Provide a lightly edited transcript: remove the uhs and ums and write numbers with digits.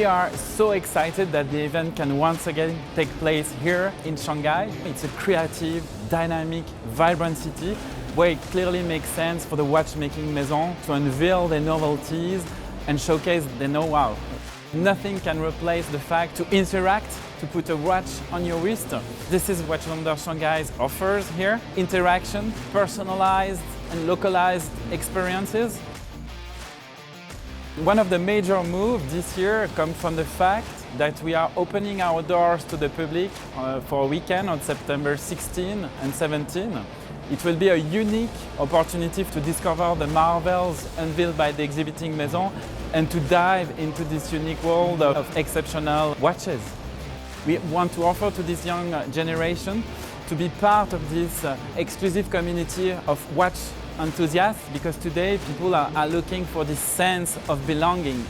are so excited that the event can once again take place here in Shanghai. It's a creative, dynamic, vibrant city where it clearly makes sense for the watchmaking maison to unveil their novelties and showcase their know-how. Nothing can replace the fact to interact, to put a watch on your wrist. This is Watches and Wonders Shanghai's offers here. Interaction, personalized and localized experiences. One of the major moves this year comes from the fact that we are opening our doors to the public for a weekend on September 16 and 17. It will be a unique opportunity to discover the marvels unveiled by the exhibiting maison and to dive into this unique world of exceptional watches. We want to offer to this young generation to be part of this exclusive community of watch enthusiasts, because today people are looking for this sense of belonging.